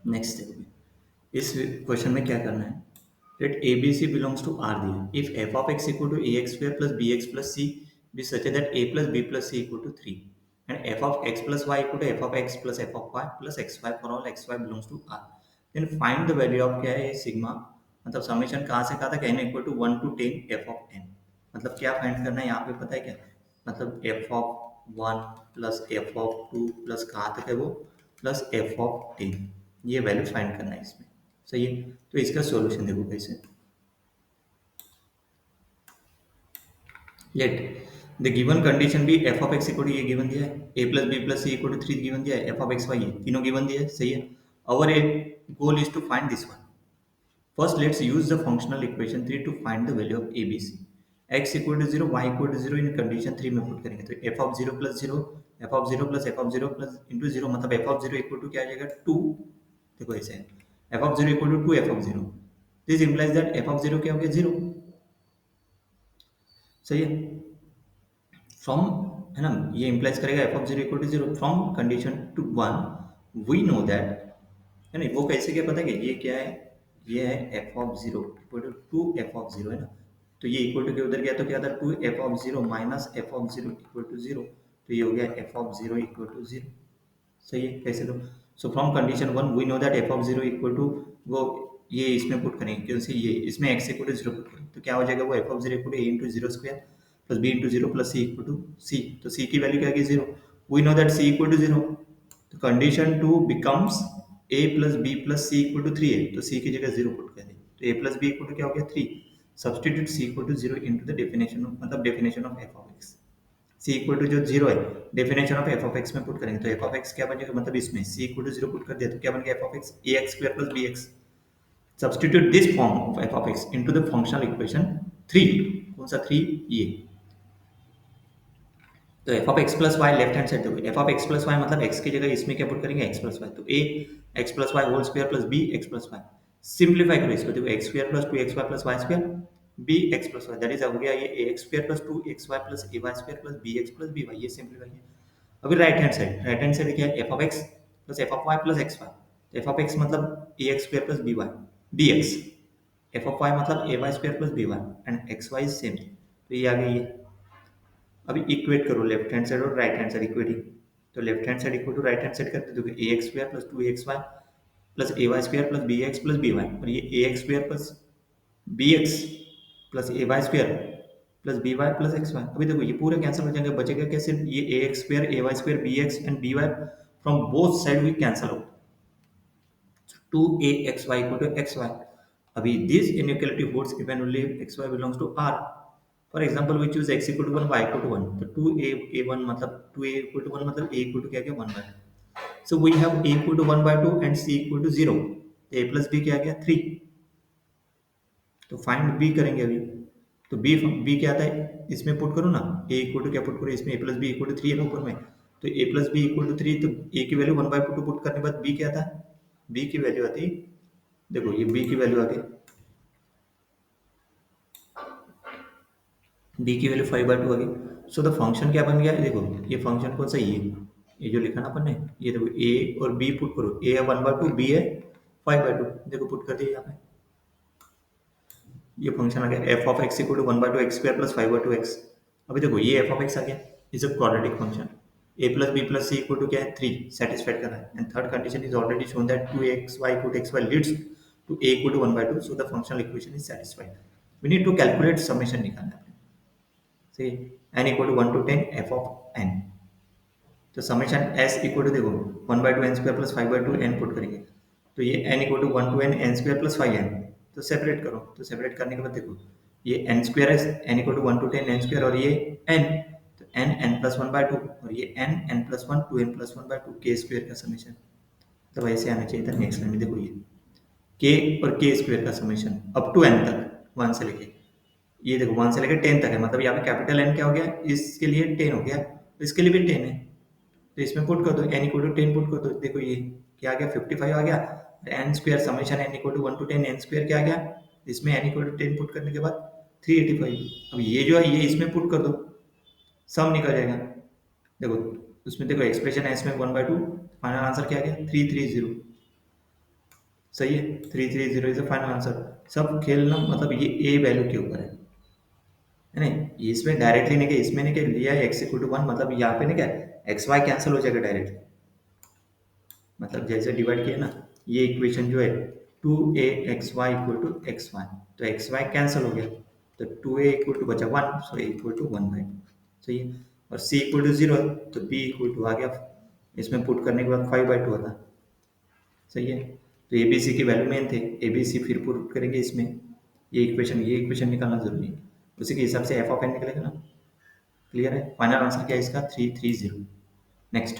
Next देखो, इस question में क्या करना है, let a b c belongs to R दिए, if f of x equal to a x square plus b x plus c b such that a plus b plus c equal to 3 and f of x plus y equal to f of x plus f of y plus x y for all x y belongs to R, then find the value of क्या है sigma, मतलब summation कहाँ से कहाँ तक n equal to 1 to 10 F of n, मतलब क्या find करना है यहाँ पे पता है क्या, मतलब F of 1 plus f of 2 plus कहाँ तक है वो प्लस एफ ऑफ 10, ये वैल्यू फाइंड करना है इसमें। सही है, तो इसका सॉल्यूशन देखो कैसे, लेट द गिवन कंडीशन भी f of x equal to ये गिवन दिया है, a plus b plus c equal to 3 given दिया है, एफ ऑफ एक्स वाई तीनों गिवन दिया है। सही है, our goal is to find this one. First, let's use the functional equation 3 to find the value of ABC. X equal to 0, y equal to 0 in condition 3 में put करेंगे तो f of 0 plus 0, f of 0 plus f of 0 plus into 0, मतलब f of 0 equal to क्या आ जाएगा 2, देखो ऐसे है, f of 0 equal to 2 f of 0, this implies that f of 0 क्या हो गया 0। सही है, फ्रॉम, है ना, ये इंप्लाइज करेगा F of 0 equal to 0 from condition two 1, we know that, है ना, वो कैसे क्या पता है कि ये क्या है, ये है F of 0 equal to 2 f of 0, है ना, तो ये इक्वल टू के उधर गया तो क्या था 2 f of 0 minus F of 0 equal to 0, तो ये हो गया एफ ऑफ 0 इक्वल टू 0। सही है, कैसे तो, so from condition 1 we know that F of 0 equal to, वो ये इसमें पुट करेंगे क्योंकि ये इसमें x इक्वल टू 0 पुट करेंगे तो क्या हो जाएगा, वो F of 0 equal to a into 0 square plus b into 0 plus c equal to c, तो c की वैल्यू क्या है 0, we know that c equal to 0, तो condition 2 becomes a plus b plus c equal to 3 है, तो c की जगह 0 put कर दें, तो a plus b equal to क्या हो गया 3, substitute c equal to 0 into the definition of, मतलब definition of f of x, c equal to जो 0 है definition of f of x में पुट करेंगे तो f ऑफ x क्या बन जाएगा, मतलब इसमें c इक्वल टू 0 पुट कर दिया तो क्या बन गया f of x ax square plus bx, substitute this form of f of x into the functional equation 3, कौन सा 3, ये, तो f of x plus y left hand side देखो, f of x plus y मतलब x की जगह इसमें क्या पुट करेंगे एक्स प्लस वाई, तो a x plus y whole square plus b x plus y, simplify करो इसको, देखो x square plus 2xy plus y square b x plus y, that is हो गया ये a x square plus 2xy plus a y square plus b x plus b y, ये simplify किया। अभी right hand side क्या है, F of x plus f of y plus x y, F of x मतलब a x square plus b y d x, f of y मतलब a y square plus b y and x y same, तो ये आ गई ये। अभी equate करो left hand side और राइट हैंड साइड इक्वेटिंग, तो left hand side equal to right hand side करते तो a x square plus 2xy plus a y square plus b x plus b y, और ये a x square plus b x plus a y square plus b y plus x y, अभी देखो ये पूरे cancel हो जाएंगे, बचेगा क्या सिर्फ ये a x square a y square b x and b y, from both side we cancel out, 2axy equal to xy, अभी this inequality holds even only if xy belongs to R, for example we choose x equal to 1 y equal to 1, तो 2a1 मतलब 2a equal to 1 मतलब a equal to क्या गया 1 by 2, so we have a equal to 1 by 2 and c equal to 0, तो a plus b क्या गया 3, तो find b करेंगे अभी, तो b क्या आता है इसमें पुट करो ना, a इक्वल टू क्या पुट करो इसमें, a plus B equal to 3 है ना ऊपर में, तो a plus B equal to 3, तो a की वैल्यू 1 बाय 2 पुट करने के बाद b क्या आता है, b की वैल्यू आती, देखो ये b की वैल्यू आ गई, b की वैल्यू 5/2 आ गई, सो द फंक्शन क्या बन गया, देखो ये फंक्शन कौन सा, ये जो लिखा ना अपन ने, ये देखो a और b पुट करो, a है 1/2 b है 5/2, देखो पुट कर दिया यहाँ पे, ये फंक्शन आ गया f of x equal to 1/2 x square plus 5/2 x, अभी देखो ये f ऑफ x आ गया, is a quadratic function, a plus b plus c equal to क्या है 3, सेटिस्फाइड कर रहा है, and third condition is already shown that 2xy equal to xy leads to a equal to 1/2, so the functional equation is satisfied, we need to calculate summation निकालना है, सही, n equal to 1 to 10 f of n, तो summation s equal to देखो 1/2 n square plus 5/2 n put करेंगे, तो ये n equal to 1 to n n square plus 5n, तो separate करो, तो सेपरेट करने के बाद देखो ये n स्क्वायर है, n equal to 1 to 10 n square, और ये n, तो n n प्लस 1/2, और ये n n plus 1 2n plus 1/2 k square का समेशन, तो ऐसे आना चाहिए था नेक्स्ट लाइन में, देखो ये k और k स्क्वायर का समेशन अप टू n तक 1 से लेके, ये देखो 1 से लेकर 10 तक है, मतलब यहाँ पे कैपिटल N क्या हो गया, इसके लिए 10 हो गया, तो इसके लिए भी 10 है, तो इसमें पुट कर दो n इक्वल टू 10 पुट कर दो, देखो ये क्या आ गया 55 आ गया, n square summation n equal to 1 to 10 n square क्या आ गया, इसमें n इक्वल टू 10 पुट करने के बाद 385, अब ये जो है ये इसमें पुट कर दो, सम निकल जाएगा, देखो उसमें देखो एक्सप्रेशन है इसमें 1/2, फाइनल आंसर क्या आ गया 330, सही है, 330 इज द फाइनल आंसर। सब खेलना मतलब ये ए वैल्यू के ऊपर है नहीं, इसमें डायरेक्टली नहीं, क्या इसमें नहीं, क्या लिया है एक्स इक्वल टू 1, मतलब यहाँ पे नहीं क्या एक्स वाई कैंसिल हो जाएगा डायरेक्टली, मतलब जैसे डिवाइड किया ना, ये इक्वेशन जो है 2axy equal to X Y, तो एक्स वाई कैंसिल हो गया, तो 2a इक्वल टू बचा 1, सो a इक्वल टू 1/2। सही है, और c इक्वल टू 0 तो b इक्वल टू आ गया, इसमें पुट करने के बाद 5/2 आता। सही है, तो ए बी सी की वैल्यू मेन थे, ए बी सी फिर पुट करेंगे इसमें, ये इक्वेशन निकालना जरूरी है, उसी के हिसाब से एफ ऑफ एन निकलेगा ना। क्लियर है, फाइनल आंसर क्या है इसका 330। नेक्स्ट।